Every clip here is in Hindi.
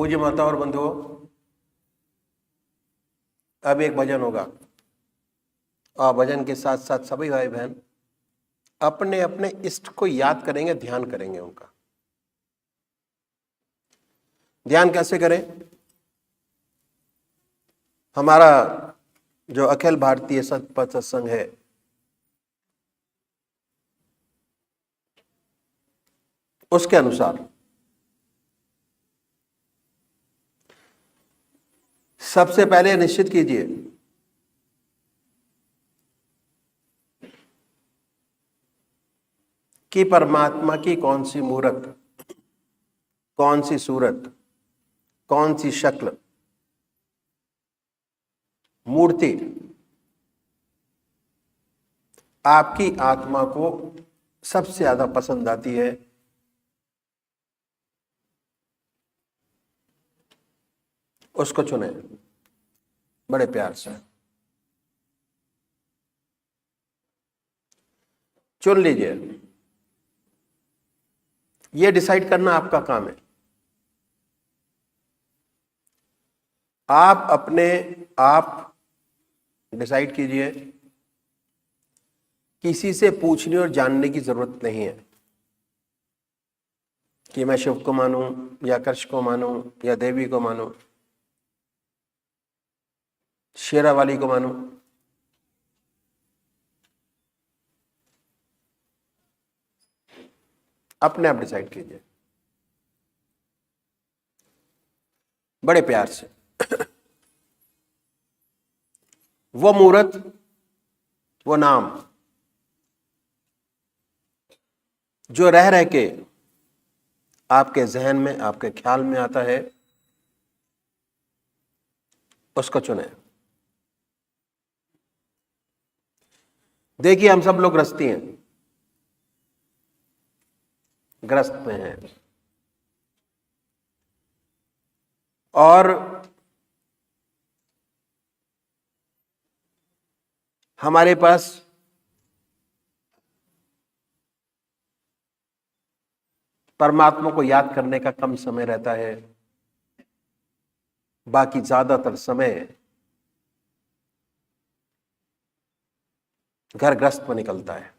पूज्य माता और बंधुओं, अब एक भजन होगा और भजन के साथ साथ सभी भाई बहन अपने अपने इष्ट को याद करेंगे, ध्यान करेंगे। उनका ध्यान कैसे करें? हमारा जो अखिल भारतीय सतपथ सत्संग है, उसके अनुसार सबसे पहले निश्चित कीजिए कि परमात्मा की कौन सी मूर्त, कौन सी सूरत, कौन सी शक्ल, मूर्ति आपकी आत्मा को सबसे ज्यादा पसंद आती है। उसको चुने बड़े प्यार से। चुन लीजिए। यह डिसाइड करना आपका काम है। आप अपने आप डिसाइड कीजिए। किसी से पूछने और जानने की जरूरत नहीं है कि मैं शिव को मानूं या कृष्ण को मानूं या देवी को मानूं, शेरावाली को मानूं। अपने आप डिसाइड कीजिए बड़े प्यार से। वो मूर्त, वो नाम जो रह रह के आपके जहन में, आपके ख्याल में आता है, उसको चुने। देखिए, हम सब लोग ग्रस्ती हैं, ग्रस्त में हैं, और हमारे पास परमात्मा को याद करने का कम समय रहता है। बाकी ज्यादातर समय घर ग्रस्त में निकलता है।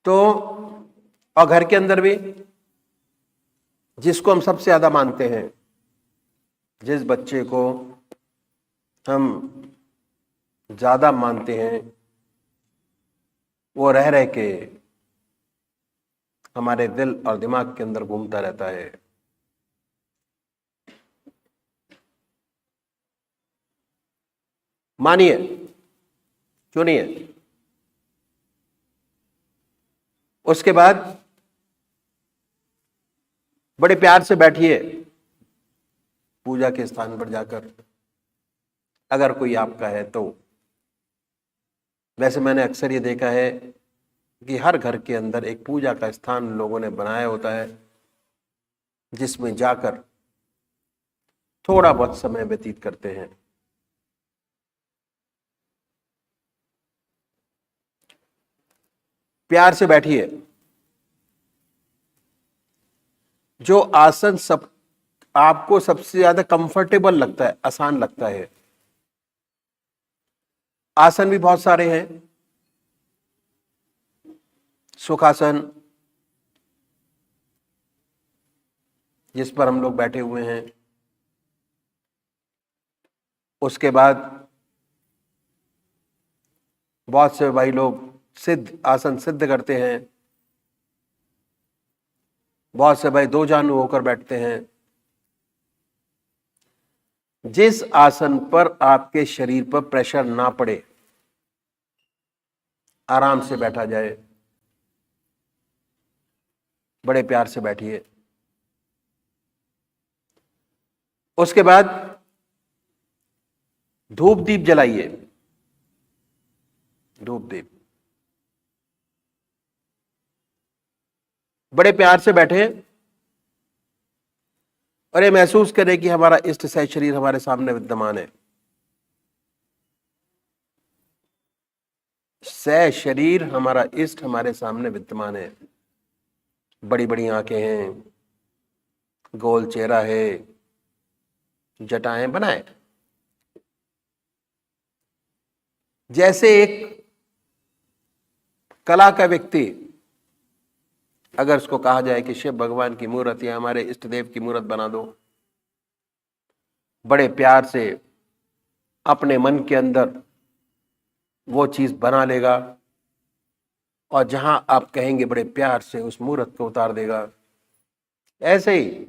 तो और घर के अंदर भी जिसको हम सबसे ज्यादा मानते हैं, जिस बच्चे को हम ज्यादा मानते हैं, वो रह रह के हमारे दिल और दिमाग के अंदर घूमता रहता है। मानिए, चुनिए। उसके बाद बड़े प्यार से बैठिए पूजा के स्थान पर जाकर, अगर कोई आपका है तो। वैसे मैंने अक्सर ये देखा है कि हर घर के अंदर एक पूजा का स्थान लोगों ने बनाया होता है, जिसमें जाकर थोड़ा बहुत समय व्यतीत करते हैं। प्यार से बैठिए। जो आसन सब आपको सबसे ज्यादा कंफर्टेबल लगता है, आसान लगता है। आसन भी बहुत सारे हैं। सुखासन, जिस पर हम लोग बैठे हुए हैं। उसके बाद बहुत से भाई लोग सिद्ध आसन सिद्ध करते हैं। बहुत से भाई दो जानू होकर बैठते हैं। जिस आसन पर आपके शरीर पर प्रेशर ना पड़े, आराम से बैठा जाए, बड़े प्यार से बैठिए। उसके बाद धूप दीप जलाइए। धूप दीप बड़े प्यार से बैठे और ये महसूस करें कि हमारा इष्ट सह शरीर हमारे सामने विद्यमान है। सह शरीर हमारा इष्ट हमारे सामने विद्यमान है। बड़ी बड़ी आंखें हैं, गोल चेहरा है, जटाएं बनाए। जैसे एक कला का व्यक्ति, अगर उसको कहा जाए कि शिव भगवान की मूर्त या हमारे इष्ट देव की मूर्त बना दो, बड़े प्यार से अपने मन के अंदर वो चीज बना लेगा और जहां आप कहेंगे बड़े प्यार से उस मूर्त को उतार देगा। ऐसे ही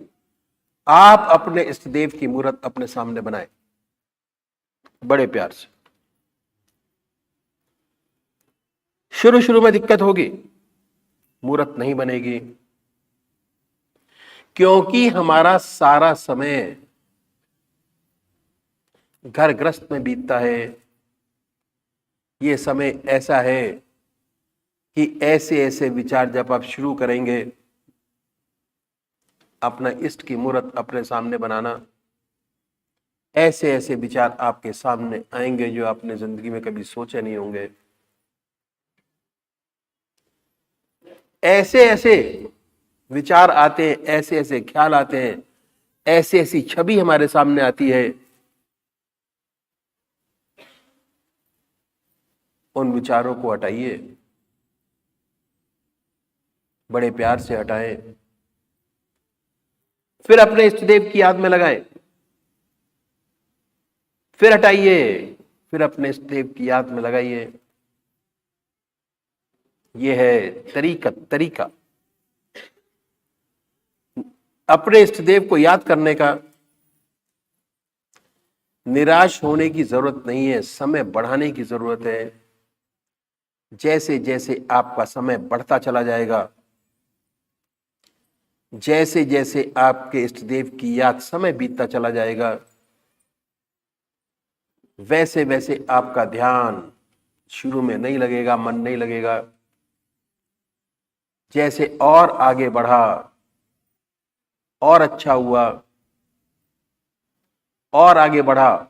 आप अपने इष्ट देव की मूर्त अपने सामने बनाए बड़े प्यार से। शुरू शुरू में दिक्कत होगी, मूर्त नहीं बनेगी, क्योंकि हमारा सारा समय घर गृहस्थ में बीतता है। ये समय ऐसा है कि ऐसे ऐसे विचार जब आप शुरू करेंगे अपना इष्ट की मूर्त अपने सामने बनाना, ऐसे ऐसे विचार आपके सामने आएंगे जो आपने जिंदगी में कभी सोचे नहीं होंगे। ऐसे ऐसे विचार आते हैं, ऐसे ऐसे ख्याल आते हैं, ऐसी ऐसी छवि हमारे सामने आती है। उन विचारों को हटाइए, बड़े प्यार से हटाएं, फिर अपने इष्ट देव की याद में लगाएं, फिर हटाइए, फिर अपने इष्ट देव की याद में लगाइए। यह है तरीका अपने इष्ट देव को याद करने का। निराश होने की जरूरत नहीं है, समय बढ़ाने की जरूरत है। जैसे जैसे आपका समय बढ़ता चला जाएगा, जैसे जैसे आपके इष्ट देव की याद समय बीतता चला जाएगा, वैसे वैसे आपका ध्यान शुरू में नहीं लगेगा, मन नहीं लगेगा। जैसे और आगे बढ़ा, और अच्छा हुआ, और आगे बढ़ा,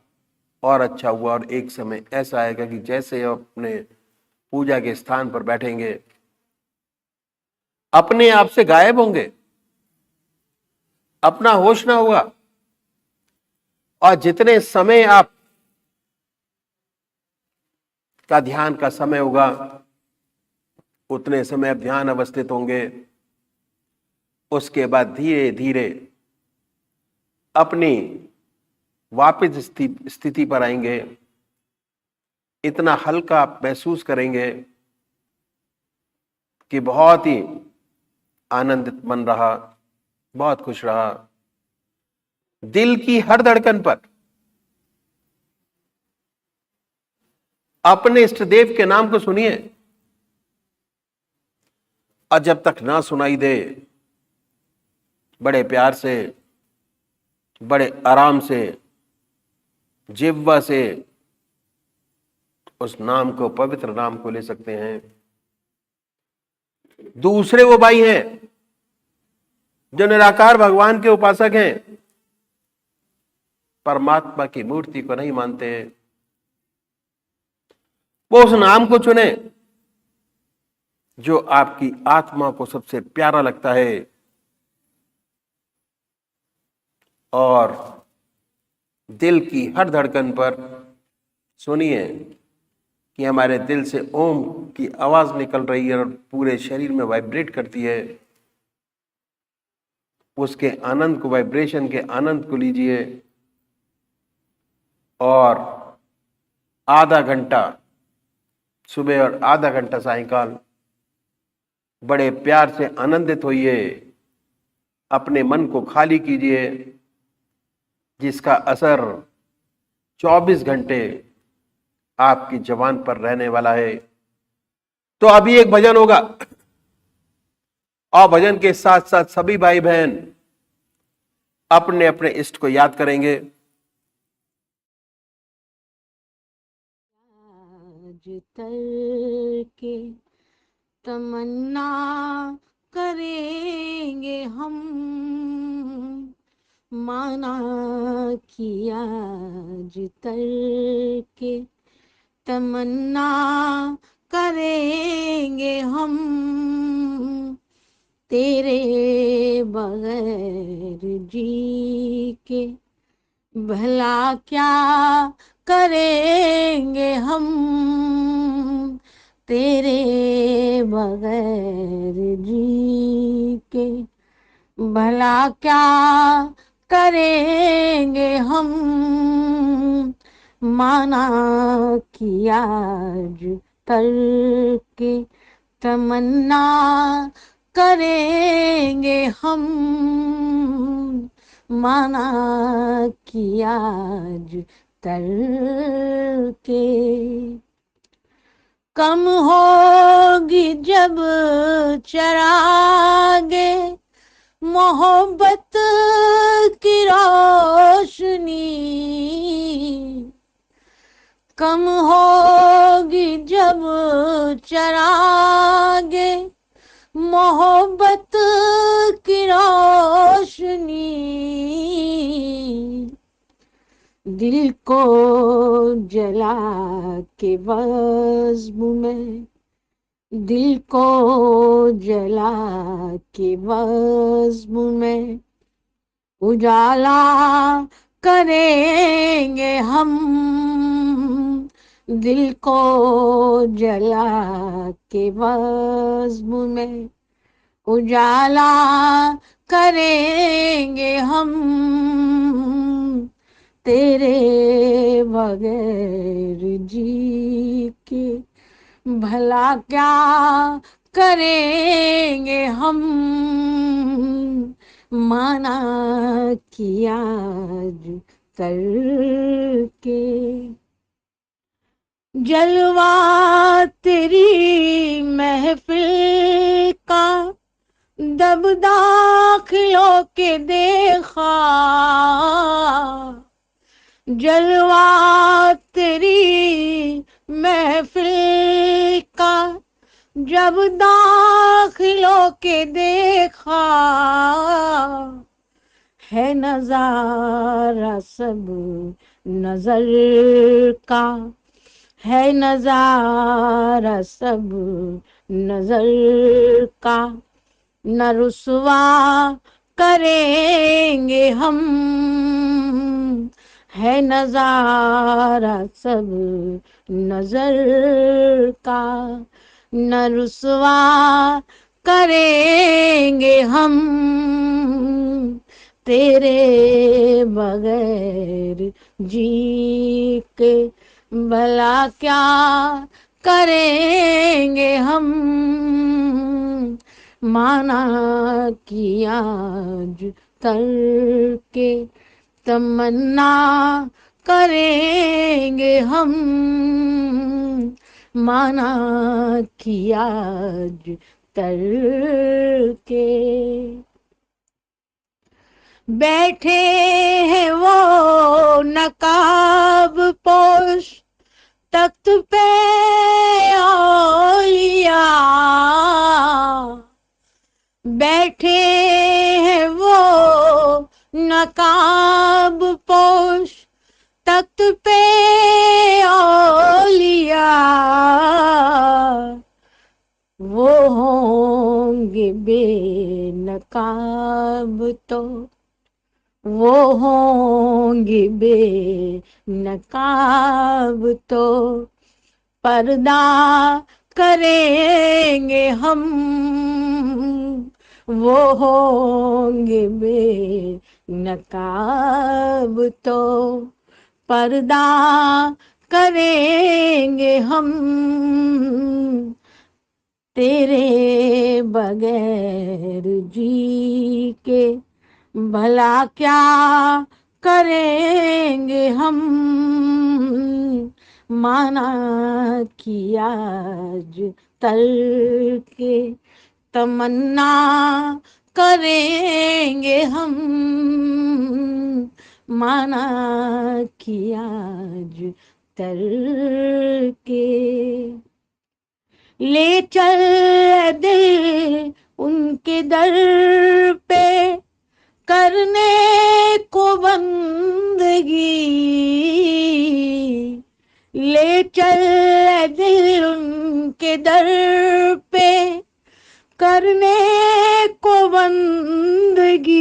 और अच्छा हुआ, और एक समय ऐसा आएगा कि जैसे आप अपने पूजा के स्थान पर बैठेंगे, अपने आप से गायब होंगे, अपना होश ना होगा, और जितने समय आप का ध्यान का समय होगा उतने समय आप ध्यान अवस्थित होंगे। उसके बाद धीरे धीरे अपनी वापस स्थिति पर आएंगे। इतना हल्का आप महसूस करेंगे कि बहुत ही आनंदित मन रहा, बहुत खुश रहा। दिल की हर धड़कन पर अपने इष्ट देव के नाम को सुनिए, और जब तक ना सुनाई दे, बड़े प्यार से, बड़े आराम से, जिह्वा से उस नाम को, पवित्र नाम को ले सकते हैं। दूसरे वो भाई हैं जो निराकार भगवान के उपासक हैं, परमात्मा की मूर्ति को नहीं मानते, वो उस नाम को चुने जो आपकी आत्मा को सबसे प्यारा लगता है, और दिल की हर धड़कन पर सुनिए कि हमारे दिल से ओम की आवाज निकल रही है और पूरे शरीर में वाइब्रेट करती है। उसके आनंद को, वाइब्रेशन के आनंद को लीजिए, और आधा घंटा सुबह और आधा घंटा सायंकाल बड़े प्यार से आनंदित होइए। अपने मन को खाली कीजिए, जिसका असर 24 घंटे आपकी जबान पर रहने वाला है। तो अभी एक भजन होगा, और भजन के साथ साथ सभी भाई बहन अपने अपने इष्ट को याद करेंगे। के तमन्ना करेंगे हम, माना किया जितर के तमन्ना करेंगे हम, तेरे बगैर जी के भला क्या करेंगे हम, तेरे बगैर जी के भला क्या करेंगे हम। माना किया आज करके तमन्ना करेंगे हम, माना किया आज करके। कम होगी जब चरागे मोहब्बत की रोशनी, कम होगी जब चरागे मोहब्बत की रोशनी। दिल को जला के बज़्म में, दिल को जला के बज़्म में उजाला करेंगे हम, दिल को जला के बज़्म में उजाला करेंगे हम। तेरे बगैर जी के भला क्या करेंगे हम, माना किया आज करके। जलवा तेरी महफिल का दब दाखिलों के देखा, जलवा तेरी महफिल का जब दाखिलों के देखा, है नजारा सब नजर का, है नजारा सब नजर का। न रुसवा करेंगे हम, है नजारा सब नजर का। न रुसवा करेंगे हम, तेरे बगैर जी के भला क्या करेंगे हम। माना किया आज करके तमन्ना करेंगे हम, माना किया आज करके। बैठे हैं वो नकाब पोश तख्त पे औलिया, बैठे हैं वो नकाब पोश तख्त पे औलिया। वो होंगे बेनकाब तो, वो होंगे बेनकाब तो पर्दा करेंगे हम, वो होंगे बेनकाब तो पर्दा करेंगे हम। तेरे बगैर जी के भला क्या करेंगे हम, माना किया आज करके तमन्ना करेंगे हम, माना किया आज करके। ले चल दिल उनके दर पे करने को बंदगी, ले चल दिल उनके दर पे करने को बंदगी,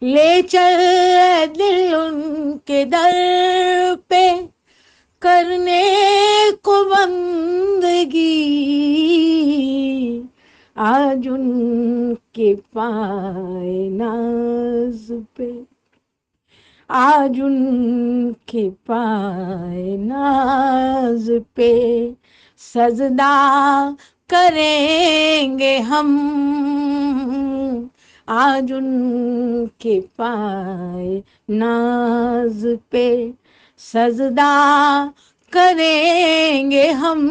ले चल ए दिल उनके दर पे, करने को बंदगी। आज उनके पाए नाज पे, आज उनके पाए नाज पे सजदा करेंगे हम। आज उनके पाए नाज पे सजदा करेंगे हम।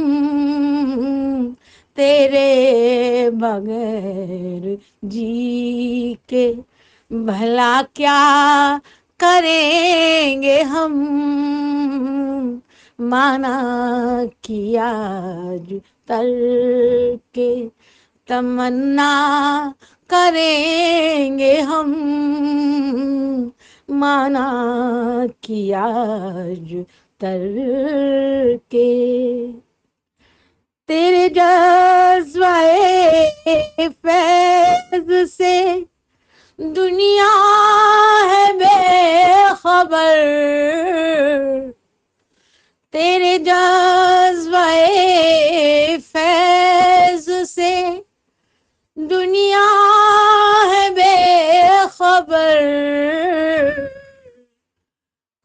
तेरे बगैर जी के भला क्या करेंगे हम। माना किया आज के तमन्ना करेंगे हम। माना किया आज के तेरे जज्बाए फैज से दुनिया है बेखबर। तेरे जज्बाए फैज से दुनिया है बेखबर।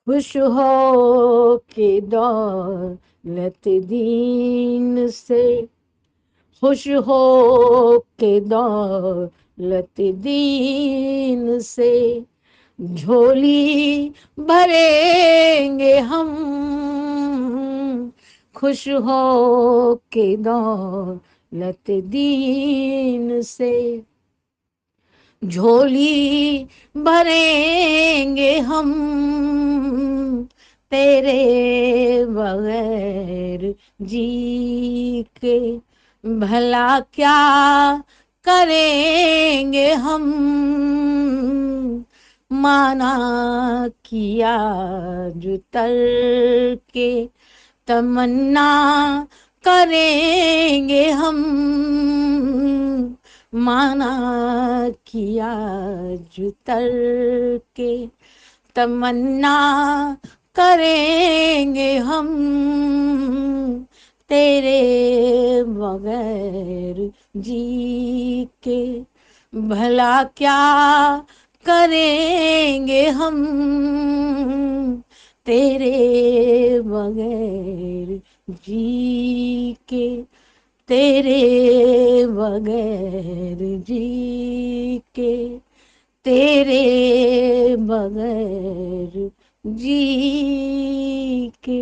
खुश हो के दौलत दीन से, खुश हो के दौलत दीन से झोली भरेंगे हम। खुश हो के दौलत दीन से झोली भरेंगे हम। तेरे बगैर जी के भला क्या करेंगे हम। माना किया जुतर के तमन्ना करेंगे हम। माना किया जुतर के तमन्ना करेंगे हम। तेरे बगैर जी के भला क्या करेंगे हम। तेरे बगैर जी के, तेरे बगैर जी के, तेरे बगैर जी के।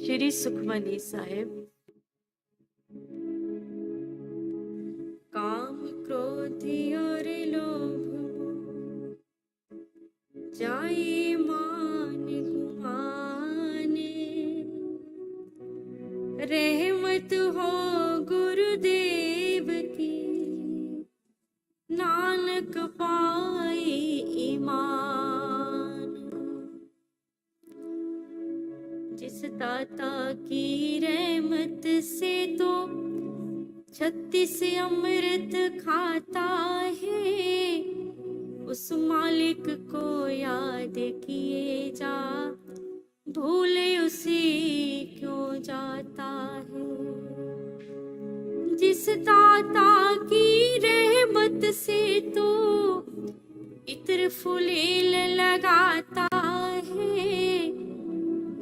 श्री सुखमनी साहेब। काम क्रोध और लोभ जाए मान गुमाने, रहमत हो गुरुदेव की नानक पाए ईमान। जिस दाता की रहमत से तो 36 अमृत खाता है, उस मालिक को याद किए जा भूले उसे क्यों जाता है। जिस दाता की रहमत से तो इत्र फुलेल लगाता है,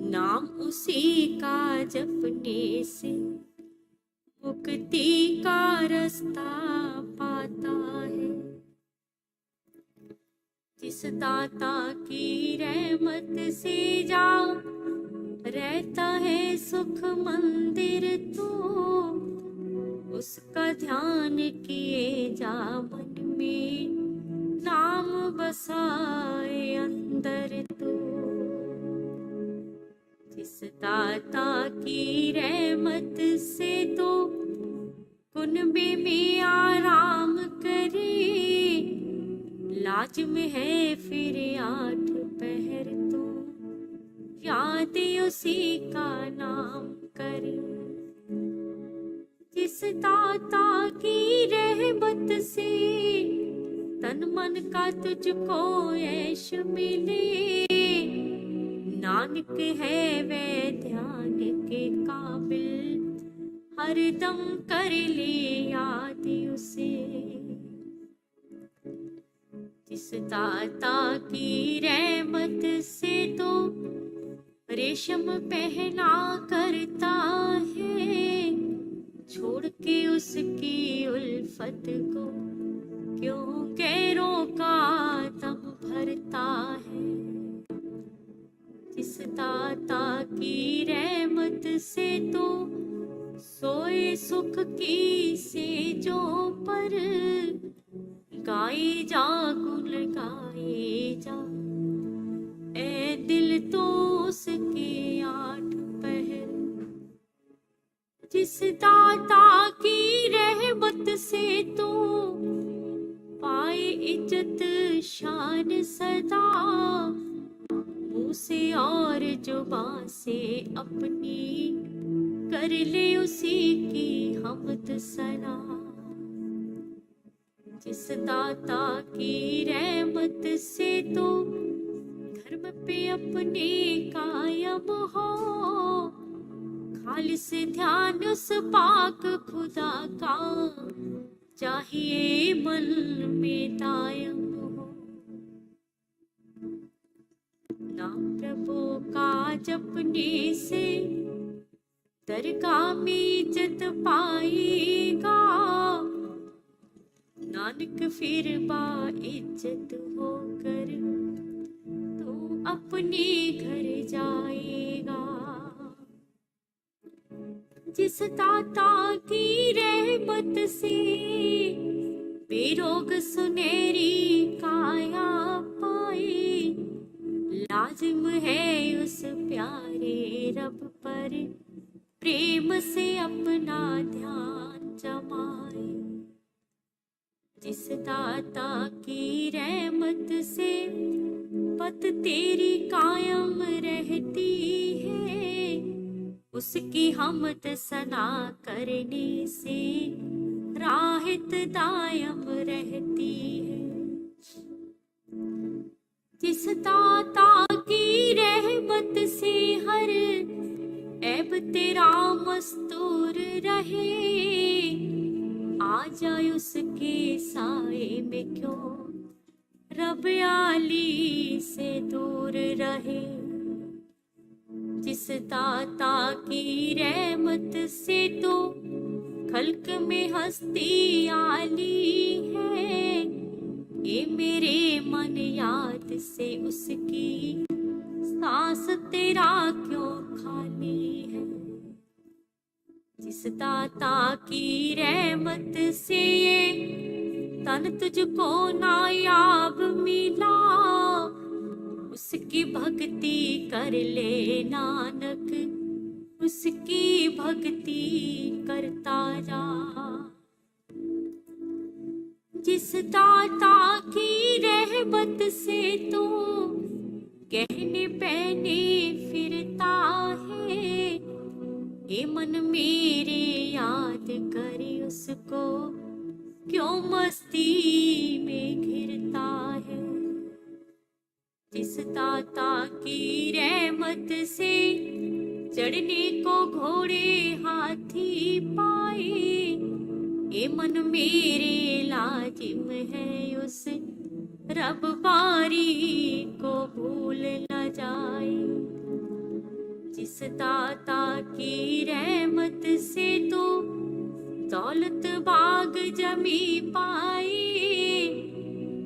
नाम उसी का जपने से मुक्ति का रास्ता पाता है। जिस दाता की रहमत से जा रहता है सुख मंदिर, तो उसका ध्यान किए जा मन में नाम बसाए अंदर तो। जिस दाता की रहमत से तो कुनबे में आराम करे, लाज में है फिर 8 पहर तो याद उसी का नाम करे। जिस दाता की रहमत से तन मन का तुझको ऐश मिले, नानक है वे ध्यान के काबिल, हरदम कर ले याद उसे। जिस दाता की रहमत से तो रेशम पहना करता है, छोड़ के उसकी उल्फत को क्यों गैरों का दम भरता है। जिस दाता की रहमत से तो सोए सुख की सेजों पर, गाए जा गुण गाए जा ए दिल तो उसके 8 पहर। जिस दाता की रहमत से तो पाए इज्जत शान सदा, मुँह से और जुबान से अपनी कर ले उसी की हमद सना। जिस दाता की रहमत से तो धर्म पे अपने कायम हो, खालिस ध्यान उस पाक खुदा का चाहिए मन में दायम हो। नाम प्रभु का जपने से दरगाह में इज्जत पाएगा, नानक फिर बा इज्जत होकर तो अपने घर जाएगा। जिस दाता की रहमत से बेरोग सुनहरी काया पाए, लाजिम है उस प्यारे रब पर प्रेम से अपना ध्यान जमाए। जिस दाता की रहमत से पत तेरी कायम रहती है, उसकी हमद सना करने से राहत दायम रहती है। जिस दाता की रहमत से हर ऐब तेरा मस्तूर रहे, आ जाए उसके साए में क्यों रब आली से दूर रहे। जिस दाता की रहमत से तो खल्क में हस्ती आली है, ये मेरे मन याद से उसकी सांस तेरा क्यों खाली है। जिस दाता की रहमत से ये तन तुझको नायाब मिला, उसकी भक्ति कर ले नानक, उसकी भक्ति करता जा। जिस दाता की रहमत से तू कहने पहने फिरता है, ये मन मेरे याद करे उसको, क्यों मस्ती में घिरता है। जिस दाता की रहमत से चढ़ने को घोड़े हाथी पाए, ये मन मेरे लाजिम है उस रब बारी को भूल न जाए। जिस दाता की रहमत से तो दौलत बाग जमी पाए,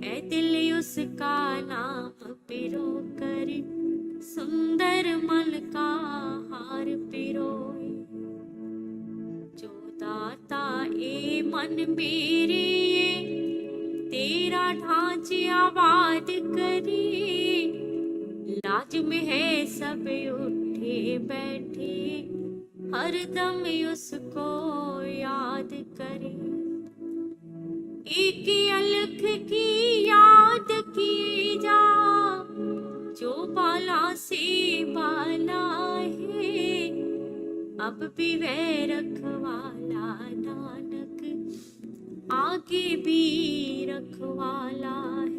ऐ दिल उसका नाम पिरो कर सुंदर मन का हार पिरोए। जो दाता ए मन मेरे तेरा ढांचे आबाद करे, लाजिम है सब उठे बैठे हरदम उसको याद करे। एक अलख की याद की जा, जो बाला से बाला है, अब भी वह रखवाला नानक, आगे भी रखवाला है।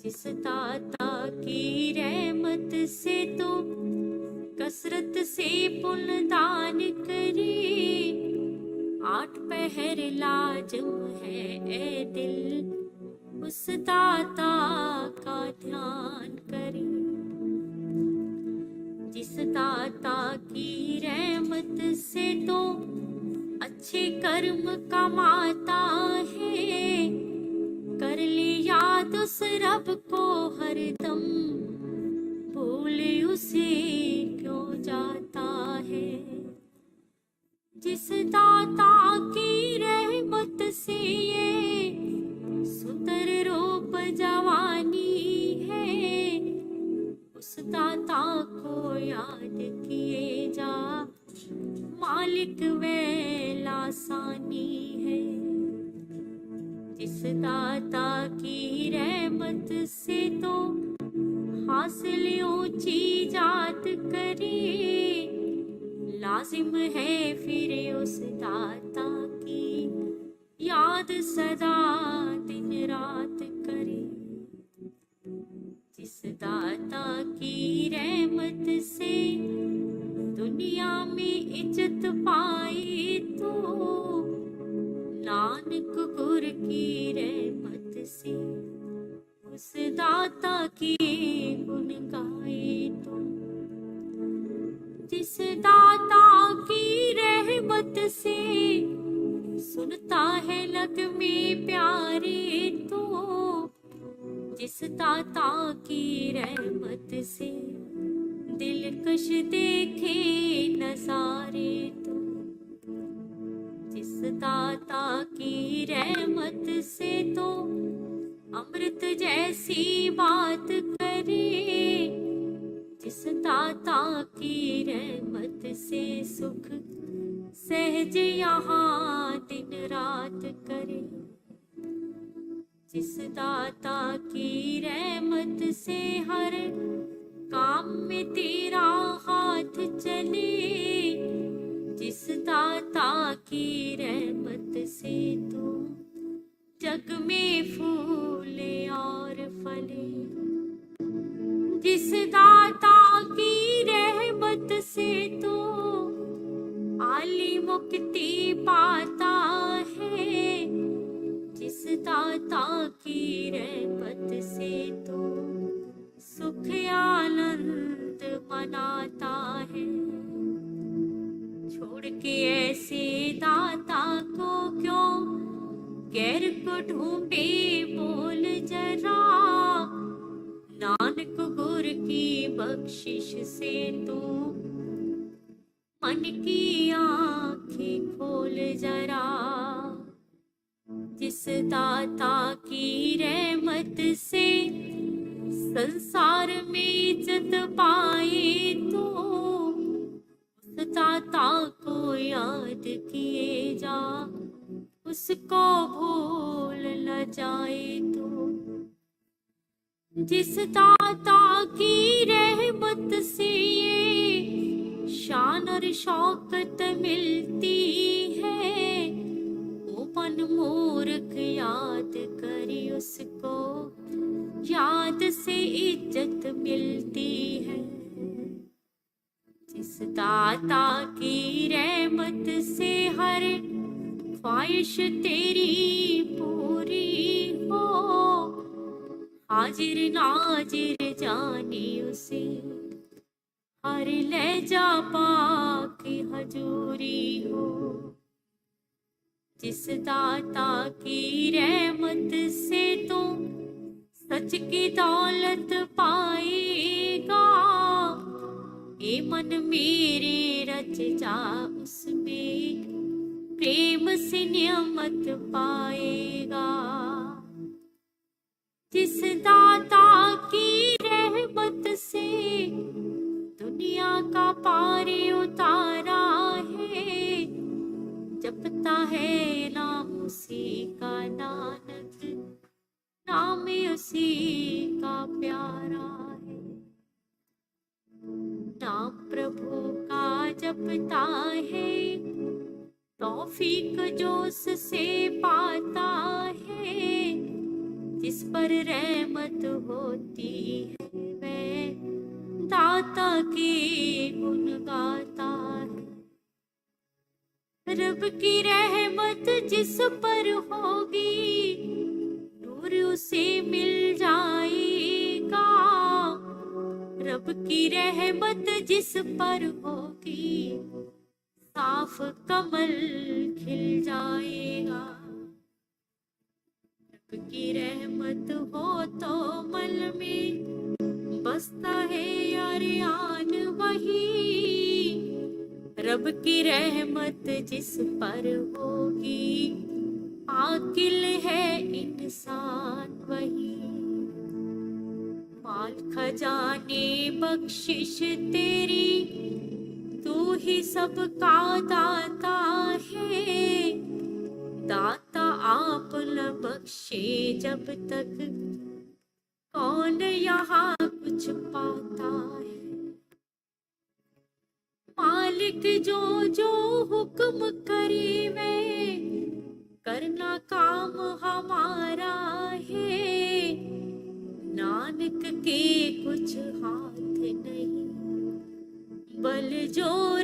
जिस दाता की रहमत से तो कसरत से पुण्य दान करे, 8 पहर लाजम है ए दिल, उस दाता का ध्यान करे। जिस दाता की रहमत से तो अच्छे कर्म कमाता है, कर ले याद उस रब को हरदम, भूल उसे क्यों जाता है। जिस दाता की रहमत से ये सुंदर रूप जवानी है, उस दाता को याद किए जा, मालिक वह आसानी है। जिस दाता की रहमत से तो हासिल ऊंची जात करे, लाजिम है फिर उस दाता की याद सदा दिन रात करे। जिस दाता की रहमत से दुनिया में इज्जत पाई तो, नानक गुर की रहमत से उस दाता की गुण गाए तो। जिस दाता की रहमत से सुनता है नगमे प्यारे तो, जिस दाता की रहमत से दिलकश देखे नजारे तो। जिस दाता की रहमत से तो अमृत जैसी बात करे, जिस दाता की रहमत से सुख सहज यहाँ दिन रात करे। जिस दाता की रहमत से हर काम में तेरा हाथ चले, जिस दाता की रहमत से तू जग में फूले और फले। जिस दाता की रहमत से तू आली मुक्ति पाता है, जिस दाता की रहमत से तू सुख आनंद मनाता है। छोड़ के ऐसे दाता को क्यों गैर को ढूंढे बोल जरा, नानक नानक गुर की बख्शिश से तू मन की आंखें खोल जरा। जिस दाता की रहमत से संसार में इज्जत पाए तो उस दाता को याद किए जा, उसको भूल न जाए तो। जिस दाता की रहमत से ये शान और शौकत मिलती है, वो मन मूर्ख याद करी उसको याद से इज्जत मिलती है। जिस दाता की रहमत से हर ख्वाहिश तेरी पूरी हो, हाजिर नाजिर जाने उसे हर लहजा पाकी हजूरी हो। जिस दाता की रहमत से तू सच की दौलत पाएगा, ये मन मेरे रच जा उसमें प्रेम से नियमत पाएगा। जिस दाता की रहमत से दुनिया का पार उतारा है, जपता है नाम उसी का नानक, नाम उसी का प्यारा है। नाम प्रभु का जपता है, तौफीक जो उससे पाता है। जिस पर रहमत होती है वह दाता के गुण गाता है। रब की रहमत जिस पर होगी, नूर उसे मिल जाएगा। रब की रहमत जिस पर होगी, साफ कमल खिल जाएगा। रब की रहमत हो तो मल में बसता है यारियान वही। रब की रहमत जिस पर होगी, आकिल है इंसान वही। माल खजाने बख्शिश तेरी, तू ही सबका दाता है। दाता आप न बख्शे जब तक, कौन यहाँ कुछ पाता है। मालिक जो जो हुक्म करे वे, करना काम हमारा है। नानक के कुछ हाथ नहीं, बल जो